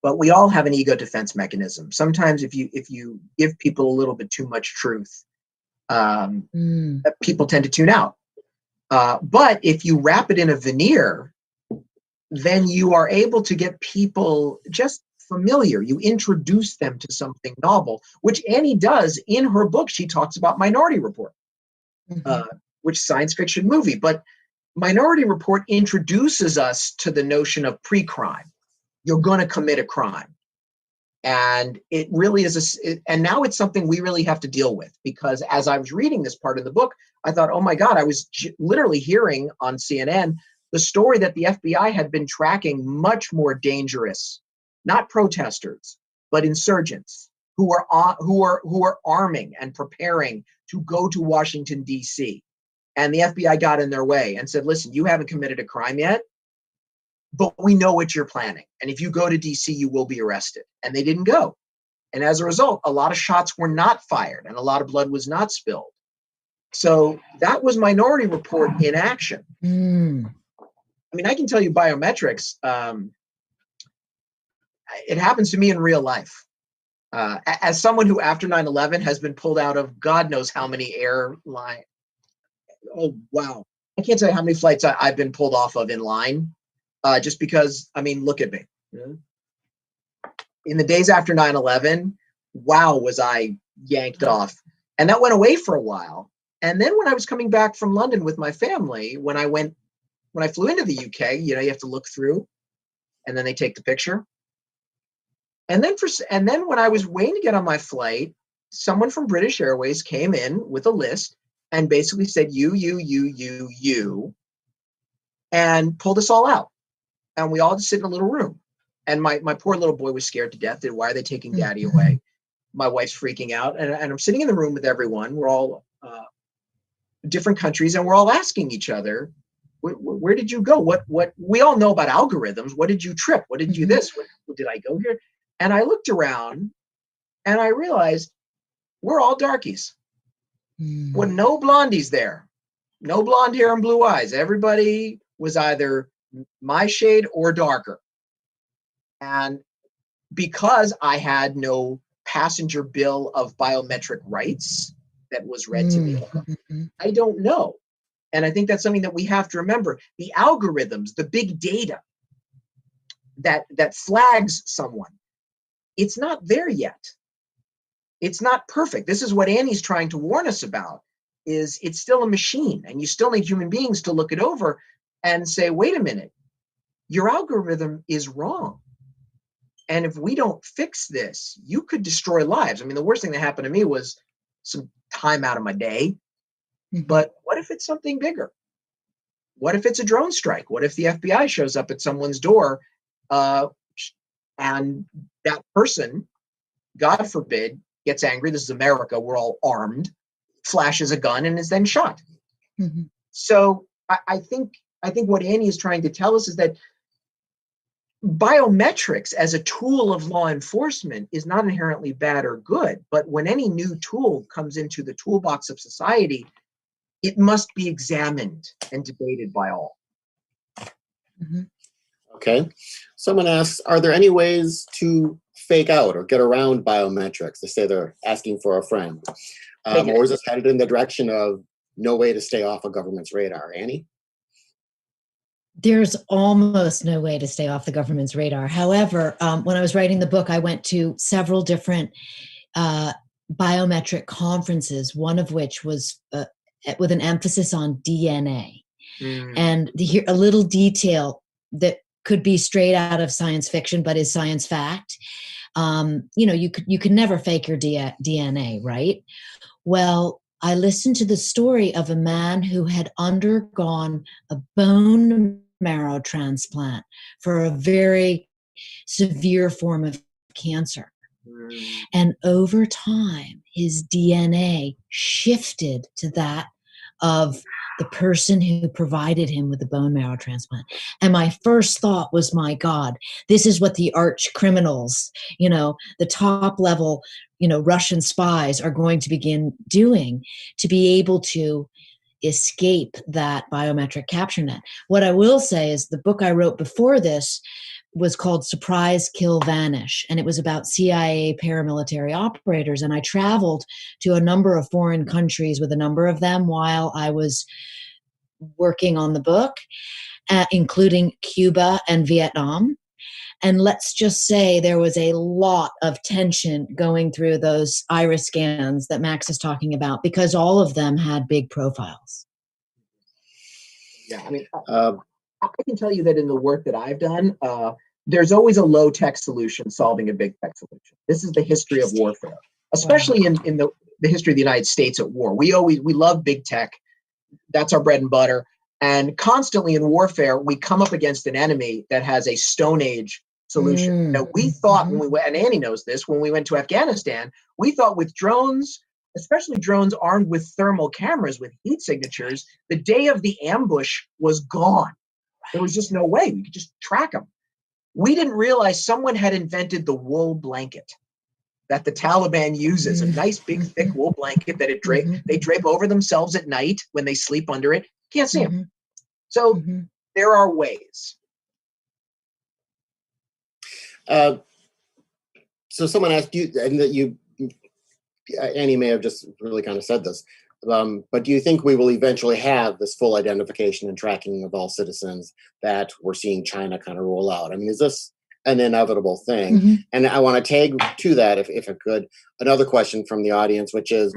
[SPEAKER 10] But we all have an ego defense mechanism. Sometimes if you give people a little bit too much truth, people tend to tune out. But if you wrap it in a veneer, then you are able to get people just familiar. You introduce them to something novel, which Annie does in her book. She talks about Minority Report, which is a science fiction movie. But Minority Report introduces us to the notion of pre-crime. You're going to commit a crime. And it really is, and now it's something we really have to deal with, because as I was reading this part of the book, I thought, oh my God, I was literally hearing on CNN the story that the FBI had been tracking much more dangerous, not protesters, but insurgents who are arming and preparing to go to Washington, D.C. And the FBI got in their way and said, listen, you haven't committed a crime yet, but we know what you're planning. And if you go to D.C., you will be arrested. And they didn't go. And as a result, a lot of shots were not fired and a lot of blood was not spilled. So that was Minority Report in action. I mean, I can tell you biometrics, it happens to me in real life. As someone who after 9/11 has been pulled out of God knows how many airline. Oh, wow. I can't tell you how many flights I've been pulled off of in line, just because, I mean, look at me. In the days after 9/11, wow, was I yanked off. And that went away for a while. And then when I was coming back from London with my family, when I flew into the UK, you have to look through and then they take the picture. And then when I was waiting to get on my flight, someone from British Airways came in with a list and basically said, you, and pulled us all out. And we all just sit in a little room. And my poor little boy was scared to death. Why are they taking daddy away? My wife's freaking out. And I'm sitting in the room with everyone. We're all different countries, and we're all asking each other, Where did you go? What we all know about algorithms. What did you trip? What did you this? What did I go here? And I looked around and I realized we're all darkies. Well, no blondies there. No blonde hair and blue eyes. Everybody was either my shade or darker. And because I had no passenger bill of biometric rights that was read to me, I don't know. And I think that's something that we have to remember. The algorithms, the big data that flags someone, it's not there yet. It's not perfect. This is what Annie's trying to warn us about, is it's still a machine, and you still need human beings to look it over and say, wait a minute, your algorithm is wrong. And if we don't fix this, you could destroy lives. I mean, the worst thing that happened to me was some time out of my day. But what if it's something bigger? What if it's a drone strike? What if the FBI shows up at someone's door and that person, God forbid, gets angry? This is America. We're all armed, flashes a gun, and is then shot. So I think what Annie is trying to tell us is that biometrics as a tool of law enforcement is not inherently bad or good. But when any new tool comes into the toolbox of society, it must be examined and debated by all.
[SPEAKER 11] Okay. Someone asks, are there any ways to fake out or get around biometrics? They say they're asking for a friend. Or is this headed in the direction of no way to stay off a government's radar? Annie?
[SPEAKER 9] There's almost no way to stay off the government's radar. However, when I was writing the book, I went to several different biometric conferences, one of which was with an emphasis on DNA. And a little detail that could be straight out of science fiction, but is science fact. You could never fake your DNA, right? Well, I listened to the story of a man who had undergone a bone marrow transplant for a very severe form of cancer. And over time, his DNA shifted to that of the person who provided him with the bone marrow transplant. And my first thought was, my God, this is what the arch criminals, the top level, Russian spies are going to begin doing to be able to escape that biometric capture net. What I will say is the book I wrote before this was called Surprise, Kill, Vanish, and it was about CIA paramilitary operators. And I traveled to a number of foreign countries with a number of them while I was working on the book, including Cuba and Vietnam. And let's just say there was a lot of tension going through those iris scans that Max is talking about, because all of them had big profiles.
[SPEAKER 10] Yeah, I mean, I can tell you that in the work that I've done, there's always a low-tech solution solving a big-tech solution. This is the history of warfare, especially in the history of the United States at war. We love big tech. That's our bread and butter. And constantly in warfare, we come up against an enemy that has a Stone Age solution. Now, we thought when we went, and Annie knows this, when we went to Afghanistan, we thought with drones, especially drones armed with thermal cameras with heat signatures, the day of the ambush was gone. There was just no way. We could just track them. We didn't realize someone had invented the wool blanket that the Taliban uses, a nice big thick wool blanket that they drape over themselves at night when they sleep under it. Can't see them. So there are ways.
[SPEAKER 11] So someone asked you, and that Annie may have just really kind of said this, but do you think we will eventually have this full identification and tracking of all citizens that we're seeing China kind of roll out? I mean, is this an inevitable thing? And I want to tag to that, if I could, another question from the audience, which is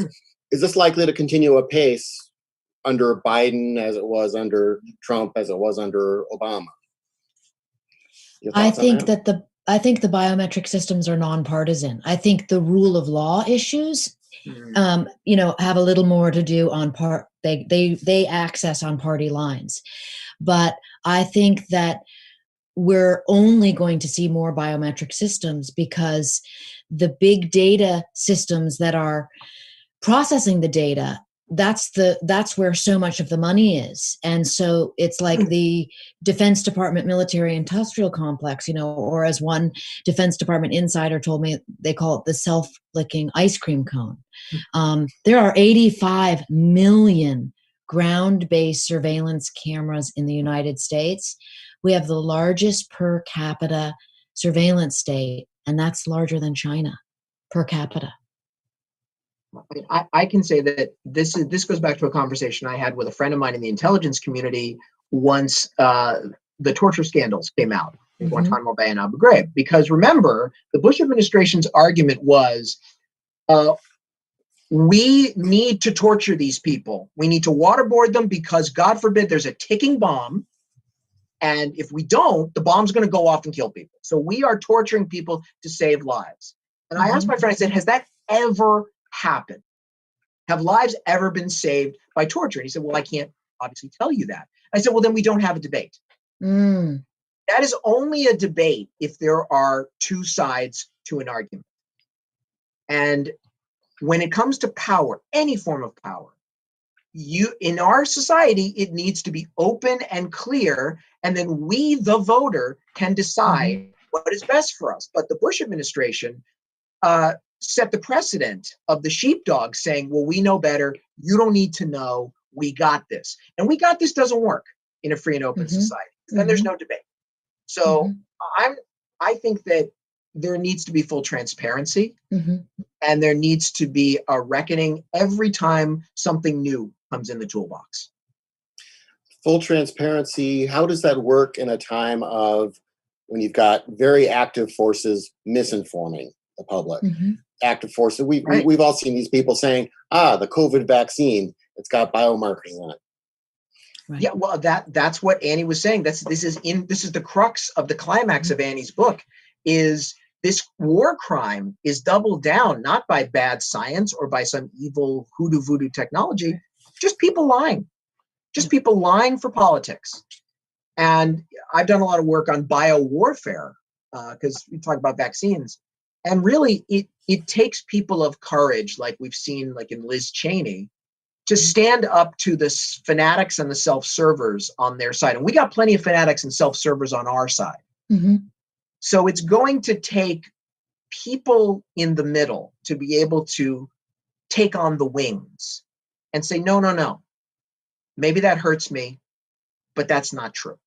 [SPEAKER 11] this likely to continue apace under Biden as it was under Trump, as it was under Obama?
[SPEAKER 9] I think that the biometric systems are nonpartisan. I think the rule of law issues, have a little more to do on they access on party lines. But I think that we're only going to see more biometric systems because the big data systems that are processing the data that's where so much of the money is. And so it's like the Defense Department military industrial complex, or as one Defense Department insider told me, they call it the self-licking ice cream cone. There are 85 million ground-based surveillance cameras in the United States. We have the largest per capita surveillance state, and that's larger than China per capita.
[SPEAKER 10] I can say that this goes back to a conversation I had with a friend of mine in the intelligence community once the torture scandals came out in Guantanamo Bay and Abu Ghraib. Because remember, the Bush administration's argument was, we need to torture these people. We need to waterboard them because, God forbid, there's a ticking bomb. And if we don't, the bomb's going to go off and kill people. So we are torturing people to save lives. And I asked my friend, I said, has that ever happened? Have lives ever been saved by torture? And he said, well, I can't obviously tell you that. I said, well, then we don't have a debate. That is only a debate if there are two sides to an argument. And when it comes to power, any form of power, in our society, it needs to be open and clear, and then we, the voter, can decide what is best for us. But the Bush administration set the precedent of the sheepdog saying, well, we know better, you don't need to know, we got this. And we got this doesn't work in a free and open society. Then there's no debate. So I think that there needs to be full transparency, and there needs to be a reckoning every time something new comes in the toolbox.
[SPEAKER 11] Full transparency, how does that work in a time of when you've got very active forces misinforming the public? Active forces, we've all seen these people saying, the COVID vaccine, it's got biomarkers on it.
[SPEAKER 10] Right. Yeah, well, that's what Annie was saying. This is the crux of the climax of Annie's book, is this war crime is doubled down, not by bad science or by some evil hoodoo voodoo technology, just people lying. Just people lying for politics. And I've done a lot of work on biowarfare, because we talk about vaccines. And really, it takes people of courage, like we've seen like in Liz Cheney, to stand up to the fanatics and the self-servers on their side. And we got plenty of fanatics and self-servers on our side. So it's going to take people in the middle to be able to take on the wings and say, no. Maybe that hurts me, but that's not true.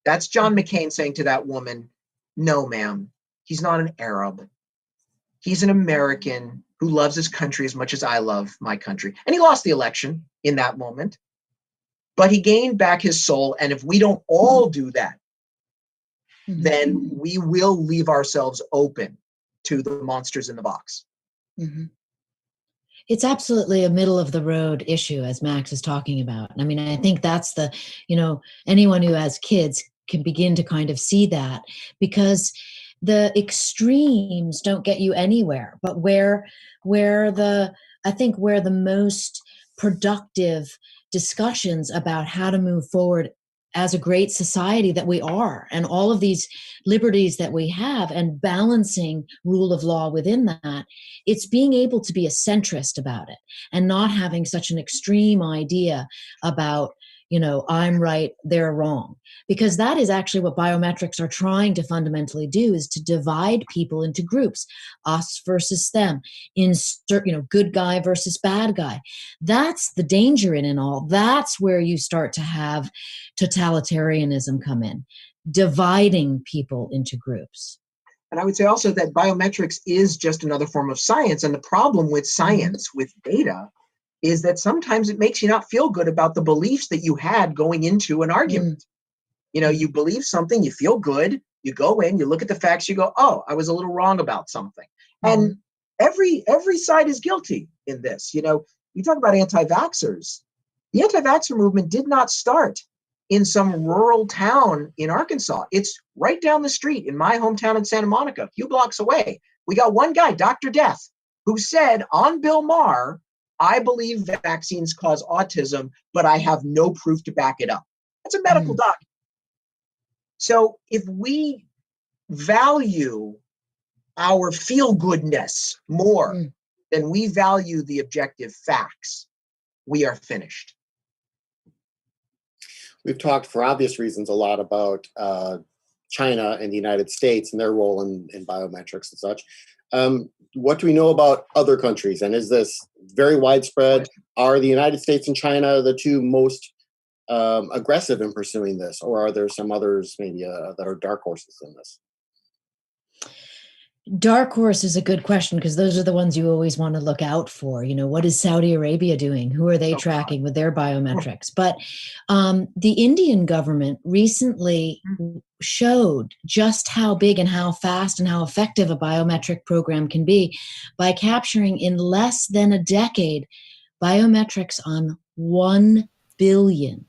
[SPEAKER 10] That's John McCain saying to that woman, no, ma'am, he's not an Arab. He's an American who loves his country as much as I love my country. And he lost the election in that moment, but he gained back his soul. And if we don't all do that, then we will leave ourselves open to the monsters in the box.
[SPEAKER 9] It's absolutely a middle of the road issue, as Max is talking about. I mean, I think that's anyone who has kids can begin to kind of see that, because the extremes don't get you anywhere, but where the most productive discussions about how to move forward as a great society that we are, and all of these liberties that we have, and balancing rule of law within that, it's being able to be a centrist about it and not having such an extreme idea about, I'm right, they're wrong. Because that is actually what biometrics are trying to fundamentally do, is to divide people into groups, us versus them, good guy versus bad guy. That's the danger in it all. That's where you start to have totalitarianism come in, dividing people into groups.
[SPEAKER 10] And I would say also that biometrics is just another form of science. And the problem with science, with data, is that sometimes it makes you not feel good about the beliefs that you had going into an argument. You believe something, you feel good, you go in, you look at the facts, you go, oh, I was a little wrong about something. And every side is guilty in this. You talk about anti-vaxxers. The anti-vaxxer movement did not start in some rural town in Arkansas. It's right down the street in my hometown in Santa Monica, a few blocks away. We got one guy, Dr. Death, who said on Bill Maher, I believe vaccines cause autism, but I have no proof to back it up. That's a medical document. So if we value our feel-goodness more than we value the objective facts, we are finished.
[SPEAKER 11] We've talked for obvious reasons a lot about China and the United States and their role in biometrics and such. What do we know about other countries? And is this very widespread? Are the United States and China the two most aggressive in pursuing this? Or are there some others maybe that are dark horses in this?
[SPEAKER 9] Dark horse is a good question because those are the ones you always want to look out for. You know, what is Saudi Arabia doing? Who are they tracking with their biometrics? But the Indian government recently showed just how big and how fast and how effective a biometric program can be by capturing in less than a decade biometrics on 1 billion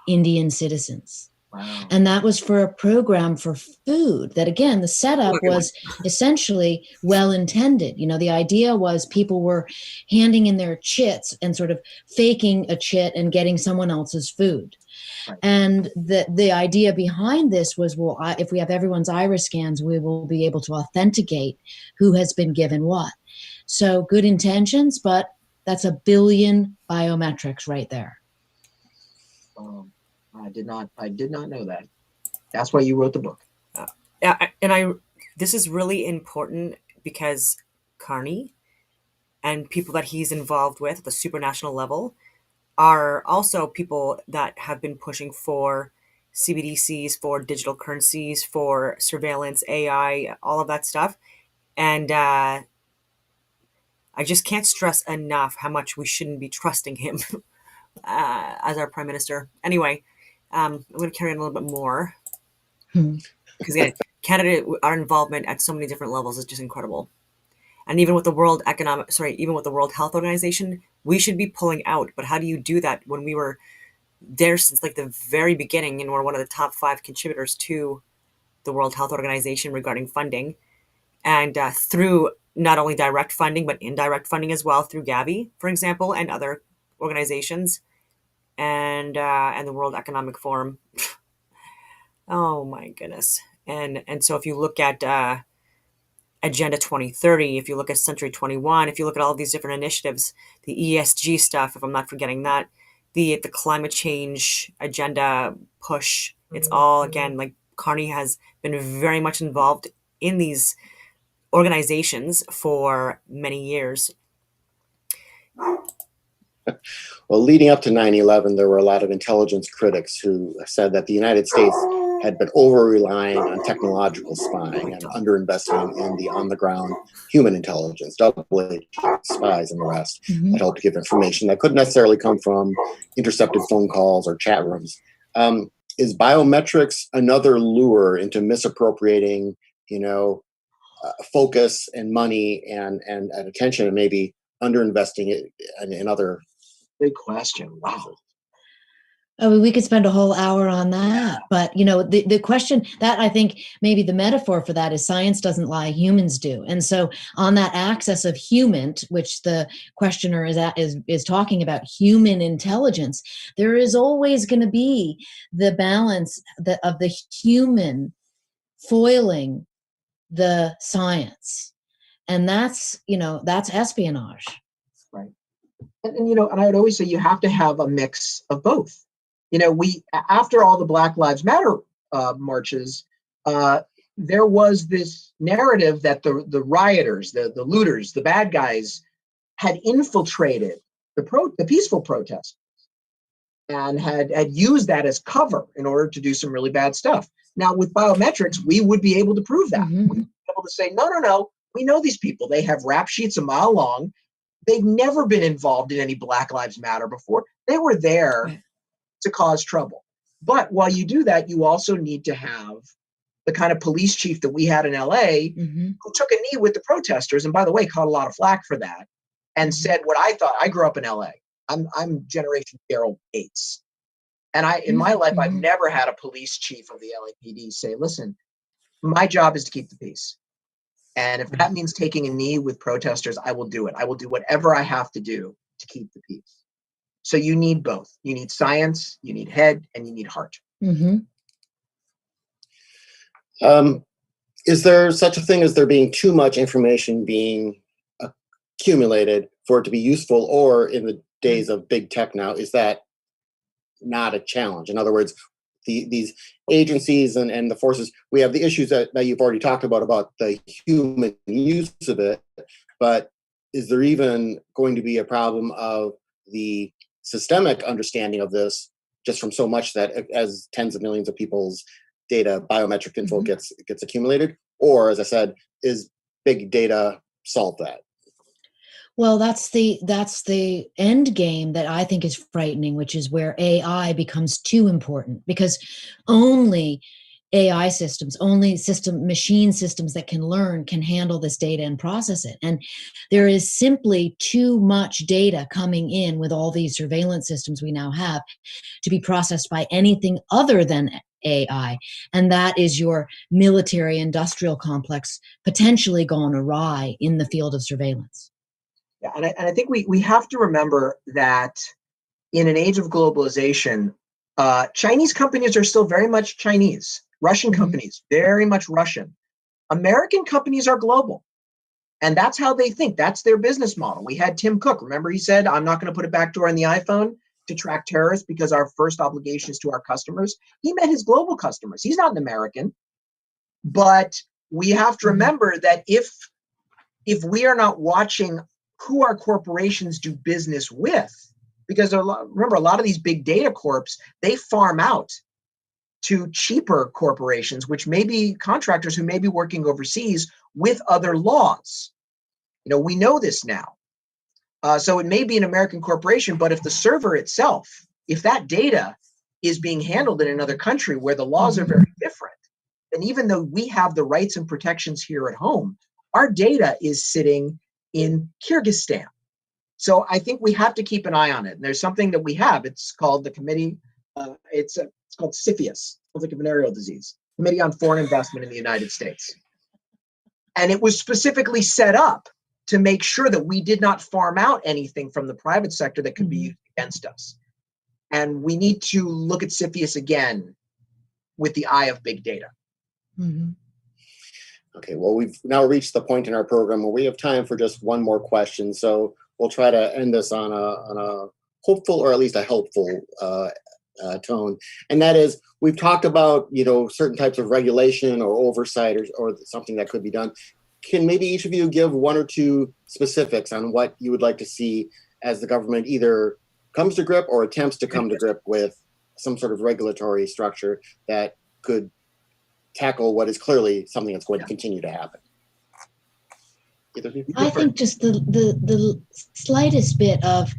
[SPEAKER 9] Indian citizens.
[SPEAKER 10] Wow.
[SPEAKER 9] And that was for a program for food that, again, the setup was essentially well-intended. You know, the idea was people were handing in their chits and sort of faking a chit and getting someone else's food.
[SPEAKER 10] Right.
[SPEAKER 9] And the idea behind this was, well, if we have everyone's iris scans, we will be able to authenticate who has been given what. So good intentions, but that's 1 billion biometrics right there.
[SPEAKER 10] I did not know that. That's why you wrote the book.
[SPEAKER 1] This is really important because Carney and people that he's involved with at the supranational level are also people that have been pushing for CBDCs, for digital currencies, for surveillance, AI, all of that stuff. And I just can't stress enough how much we shouldn't be trusting him as our prime minister. Anyway, I'm going to carry on a little bit more because again, Canada, our involvement at so many different levels is just incredible. And even with the World Health Organization, we should be pulling out. But how do you do that when we were there since like the very beginning and we're one of the top 5 contributors to the World Health Organization regarding funding, and through not only direct funding but indirect funding as well through Gavi, for example, and other organizations. And the World Economic Forum. Oh my goodness. And so if you look at Agenda 2030, if you look at Century 21, if you look at all these different initiatives, the ESG stuff, if I'm not forgetting that, the climate change agenda push, it's all, again, like Carney has been very much involved in these organizations for many years.
[SPEAKER 11] Well, leading up to 9/11, there were a lot of intelligence critics who said that the United States had been over-relying on technological spying and underinvesting in the on-the-ground human intelligence, double agents, spies, and the rest that helped give information that couldn't necessarily come from intercepted phone calls or chat rooms. Is biometrics another lure into misappropriating, focus and money and attention, and maybe underinvesting it in other?
[SPEAKER 10] Big question. Wow.
[SPEAKER 9] I mean, we could spend a whole hour on that, but the question that I think maybe the metaphor for that is science doesn't lie, humans do. And so on that axis of human, which the questioner is talking about, human intelligence, there is always going to be the balance of the human foiling the science. And that's espionage.
[SPEAKER 10] Right. And I would always say you have to have a mix of both. We, after all the Black Lives Matter marches, there was this narrative that the rioters, the looters, the bad guys had infiltrated the peaceful protesters and had used that as cover in order to do some really bad stuff. Now, with biometrics, we would be able to prove that. We'd be able to say, no, we know these people. They have rap sheets a mile long. They've never been involved in any Black Lives Matter before. They were there to cause trouble. But while you do that, you also need to have the kind of police chief that we had in LA who took a knee with the protesters, and by the way, caught a lot of flack for that, and said what I thought. I grew up in LA. I'm generation Daryl Bates. And in my life, I've never had a police chief of the LAPD say, listen, my job is to keep the peace. And if that means taking a knee with protesters, I will do it. I will do whatever I have to do to keep the peace. So you need both. You need science, you need head, and you need heart.
[SPEAKER 11] Is there such a thing as there being too much information being accumulated for it to be useful, or in the days of big tech now, is that not a challenge? In other words, these agencies and the forces, we have the issues that you've already talked about the human use of it, but is there even going to be a problem of the systemic understanding of this, just from so much that as tens of millions of people's data, biometric info gets accumulated? Or, as I said, is big data solve that?
[SPEAKER 9] Well, that's the end game that I think is frightening, which is where AI becomes too important, because only AI systems, only machine systems that can learn can handle this data and process it. And there is simply too much data coming in with all these surveillance systems we now have to be processed by anything other than AI. And that is your military industrial complex potentially gone awry in the field of surveillance.
[SPEAKER 10] Yeah, and I think we have to remember that in an age of globalization, Chinese companies are still very much Chinese. Russian companies, very much Russian. American companies are global. And that's how they think. That's their business model. We had Tim Cook. Remember, he said, I'm not going to put a backdoor in the iPhone to track terrorists because our first obligation is to our customers. He meant his global customers. He's not an American. But we have to remember that if we are not watching who our corporations do business with, because remember, a lot of these big data corps, they farm out to cheaper corporations, which may be contractors who may be working overseas with other laws. We know this now. So it may be an American corporation, but if the server itself, if that data is being handled in another country where the laws are very different, then even though we have the rights and protections here at home, our data is sitting in Kyrgyzstan. So I think we have to keep an eye on it. And there's something that we have. It's called the committee. It's called CFIUS, like a venereal disease, Committee on Foreign Investment in the United States. And it was specifically set up to make sure that we did not farm out anything from the private sector that could be used against us. And we need to look at CFIUS again with the eye of big data.
[SPEAKER 11] Okay, well, we've now reached the point in our program where we have time for just one more question. So we'll try to end this on a hopeful, or at least a helpful tone. And that is, we've talked about, certain types of regulation or oversight or something that could be done. Can maybe each of you give one or two specifics on what you would like to see as the government either comes to grip or attempts to come to grip with some sort of regulatory structure that could tackle what is clearly something that's going to continue to happen?
[SPEAKER 9] I think just the slightest bit of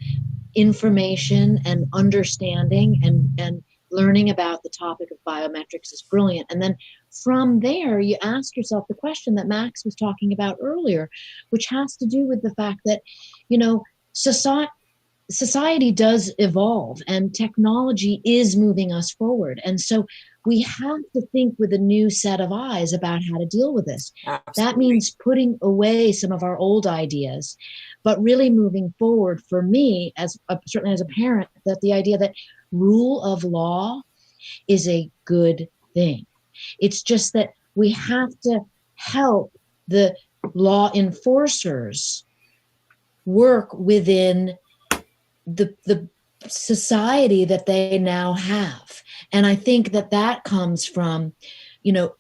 [SPEAKER 9] information and understanding and learning about the topic of biometrics is brilliant. And then from there, you ask yourself the question that Max was talking about earlier, which has to do with the fact that, society does evolve and technology is moving us forward. And so we have to think with a new set of eyes about how to deal with this.
[SPEAKER 1] Absolutely.
[SPEAKER 9] That means putting away some of our old ideas, but really moving forward, for me, certainly as a parent, that the idea that rule of law is a good thing. It's just that we have to help the law enforcers work within the society that they now have. And I think that comes from,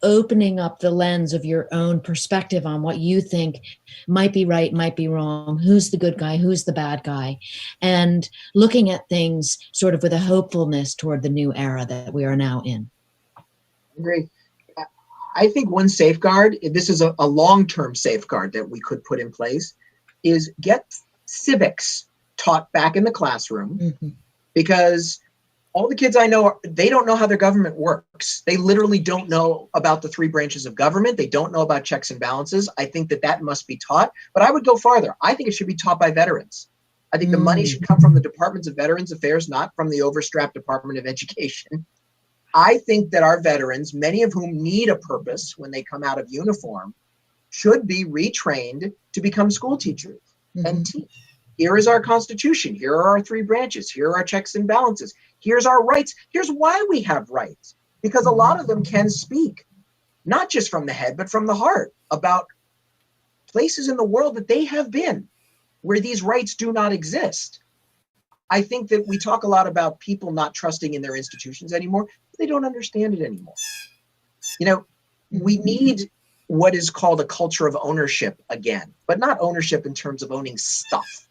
[SPEAKER 9] opening up the lens of your own perspective on what you think might be right, might be wrong, who's the good guy, who's the bad guy, and looking at things sort of with a hopefulness toward the new era that we are now in.
[SPEAKER 10] Agree. I think one safeguard, this is a long-term safeguard that we could put in place, is get civics taught back in the classroom, because all the kids I know, they don't know how their government works. They literally don't know about the 3 branches of government. They don't know about checks and balances. I think that must be taught, but I would go farther. I think it should be taught by veterans. I think the money should come from the Departments of Veterans Affairs, not from the overstrapped Department of Education. I think that our veterans, many of whom need a purpose when they come out of uniform, should be retrained to become school teachers and teach. Here is our Constitution. Here are our 3 branches. Here are our checks and balances. Here's our rights. Here's why we have rights. Because a lot of them can speak, not just from the head, but from the heart, about places in the world that they have been where these rights do not exist. I think that we talk a lot about people not trusting in their institutions anymore. They don't understand it anymore. You know, we need what is called a culture of ownership again, but not ownership in terms of owning stuff.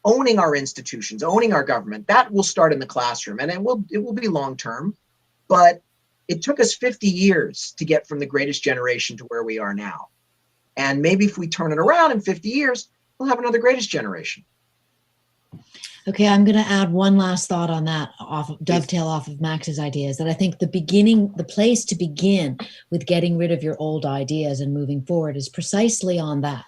[SPEAKER 10] Owning our institutions, owning our government. That will start in the classroom, and it will be long term, but it took us 50 years to get from the greatest generation to where we are now. And maybe if we turn it around in 50 years, we'll have another greatest generation.
[SPEAKER 9] Okay, I'm going to add one last thought on that, dovetail off of Max's ideas, that I think the place to begin with getting rid of your old ideas and moving forward is precisely on that.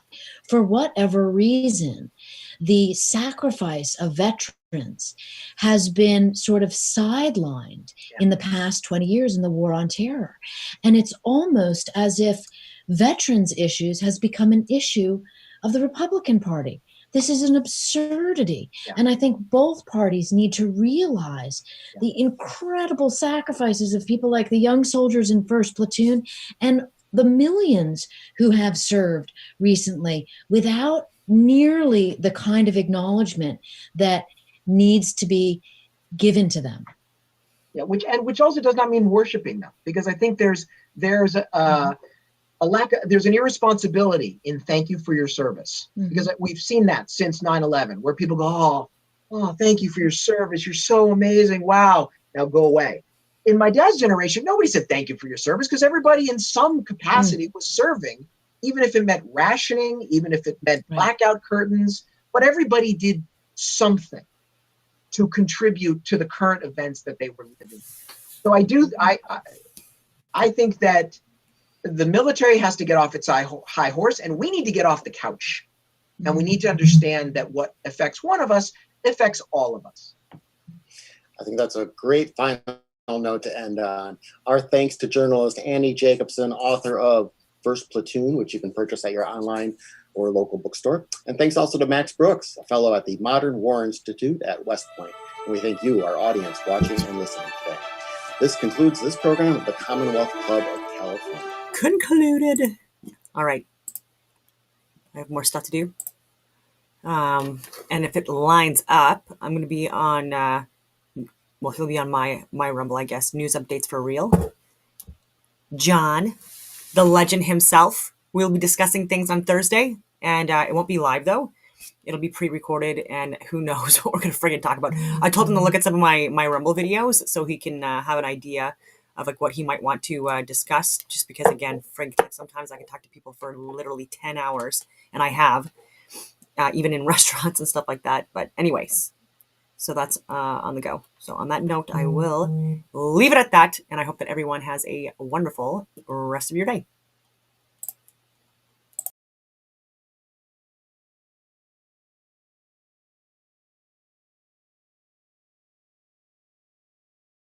[SPEAKER 9] For whatever reason, the sacrifice of veterans has been sort of sidelined in the past 20 years in the war on terror. And it's almost as if veterans issues has become an issue of the Republican Party. This is an absurdity.
[SPEAKER 10] Yeah.
[SPEAKER 9] And I think both parties need to realize the incredible sacrifices of people like the young soldiers in 1st Platoon and the millions who have served recently without nearly the kind of acknowledgement that needs to be given to them.
[SPEAKER 10] Yeah, which also does not mean worshiping them, because I think there's there's an irresponsibility in thank you for your service, because we've seen that since 9/11, where people go, oh, thank you for your service. You're so amazing. Wow. Now go away. In my dad's generation, nobody said thank you for your service, because everybody in some capacity was serving, even if it meant rationing, even if it meant blackout curtains, but everybody did something to contribute to the current events that they were living. So I think that the military has to get off its high horse, and we need to get off the couch. And we need to understand that what affects one of us affects all of us.
[SPEAKER 11] I think that's a great final note to end on. Our thanks to journalist Annie Jacobsen, author of 1st Platoon, which you can purchase at your online or local bookstore. And thanks also to Max Brooks, a fellow at the Modern War Institute at West Point. And we thank you, our audience, watching and listening today. This concludes this program of the Commonwealth Club of California.
[SPEAKER 1] Concluded. All right. I have more stuff to do. And if it lines up, I'm going to be on, he'll be on my Rumble, I guess. News updates for real. John, the legend himself, will be discussing things on Thursday. And it won't be live, though. It'll be pre-recorded, and who knows what we're going to friggin' talk about. I told him to look at some of my Rumble videos so he can have an idea of like what he might want to discuss, just because, again, sometimes I can talk to people for literally 10 hours, and I have, even in restaurants and stuff like that. But anyways, so that's on the go. So on that note, I will leave it at that, and I hope that everyone has a wonderful rest of your day.